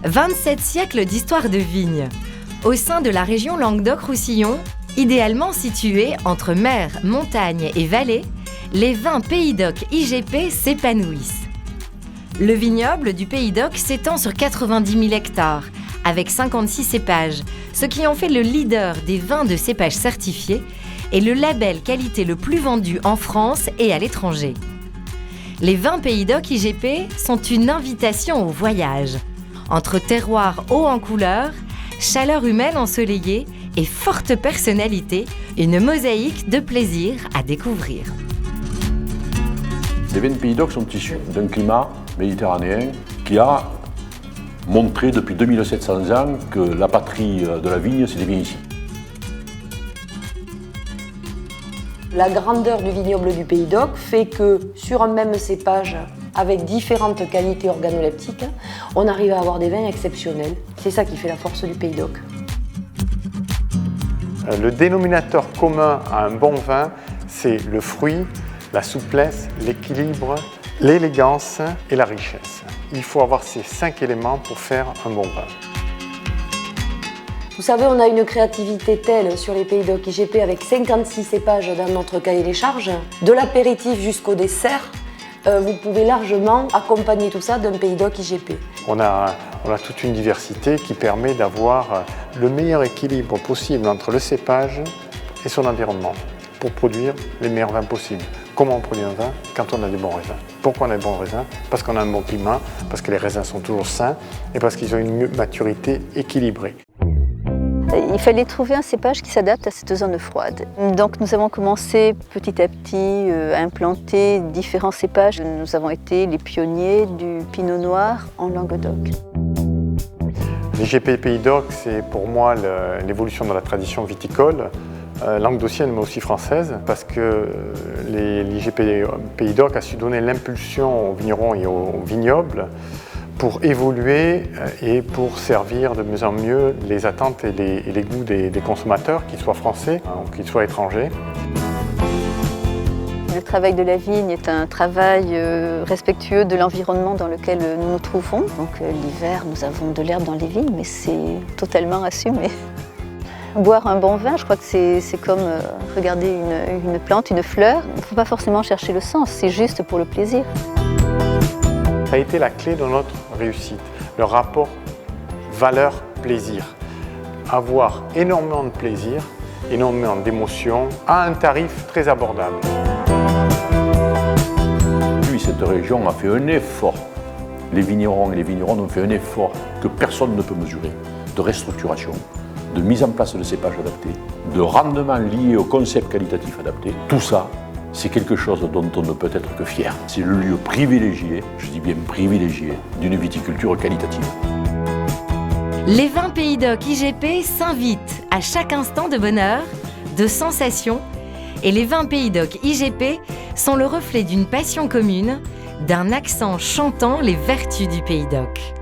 27 siècles d'histoire de vigne. Au sein de la région Languedoc-Roussillon, idéalement située entre mer, montagne et vallée, les vins Pays d'Oc IGP s'épanouissent. Le vignoble du Pays d'Oc s'étend sur 90 000 hectares, avec 56 cépages, ce qui en fait le leader des vins de cépages certifiés et le label qualité le plus vendu en France et à l'étranger. Les vins Pays d'Oc IGP sont une invitation au voyage. Entre terroir haut en couleur, chaleur humaine ensoleillée et forte personnalité, une mosaïque de plaisir à découvrir. Les vins de Pays d'Oc sont issus d'un climat méditerranéen qui a montré depuis 2700 ans que la patrie de la vigne, c'était bien ici. La grandeur du vignoble du Pays d'Oc fait que sur un même cépage, avec différentes qualités organoleptiques, on arrive à avoir des vins exceptionnels. C'est ça qui fait la force du Pays d'Oc. Le dénominateur commun à un bon vin, c'est le fruit, la souplesse, l'équilibre, l'élégance et la richesse. Il faut avoir ces 5 éléments pour faire un bon vin. Vous savez, on a une créativité telle sur les Pays d'Oc IGP avec 56 cépages dans notre cahier des charges. De l'apéritif jusqu'au dessert, vous pouvez largement accompagner tout ça d'un Pays d'Oc IGP. On a toute une diversité qui permet d'avoir le meilleur équilibre possible entre le cépage et son environnement pour produire les meilleurs vins possibles. Comment on produit un vin? Quand on a des bons raisins. Pourquoi on a des bons raisins? Parce qu'on a un bon climat, parce que les raisins sont toujours sains et parce qu'ils ont une maturité équilibrée. Il fallait trouver un cépage qui s'adapte à cette zone froide. Donc nous avons commencé petit à petit à implanter différents cépages. Nous avons été les pionniers du pinot noir en Languedoc. L'IGP Pays d'Oc, c'est pour moi l'évolution de la tradition viticole, languedocienne mais aussi française, parce que l'IGP Pays d'Oc a su donner l'impulsion aux vignerons et aux vignobles pour évoluer et pour servir de mieux en mieux les attentes et les goûts des consommateurs, qu'ils soient français ou qu'ils soient étrangers. Le travail de la vigne est un travail respectueux de l'environnement dans lequel nous nous trouvons. Donc l'hiver, nous avons de l'herbe dans les vignes, mais c'est totalement assumé. Boire un bon vin, je crois que c'est comme regarder une plante, une fleur. Il ne faut pas forcément chercher le sens, c'est juste pour le plaisir. Ça a été la clé de notre réussite, le rapport valeur-plaisir. Avoir énormément de plaisir, énormément d'émotions, à un tarif très abordable. Puis cette région a fait un effort. Les vignerons et les vigneronnes ont fait un effort que personne ne peut mesurer, de restructuration, de mise en place de cépages adaptés, de rendement lié au concept qualitatif adapté. Tout ça, c'est quelque chose dont on ne peut être que fier. C'est le lieu privilégié, je dis bien privilégié, d'une viticulture qualitative. Les vins Pays d'Oc IGP s'invitent à chaque instant de bonheur, de sensations, et les vins Pays d'Oc IGP sont le reflet d'une passion commune, d'un accent chantant les vertus du Pays d'Oc.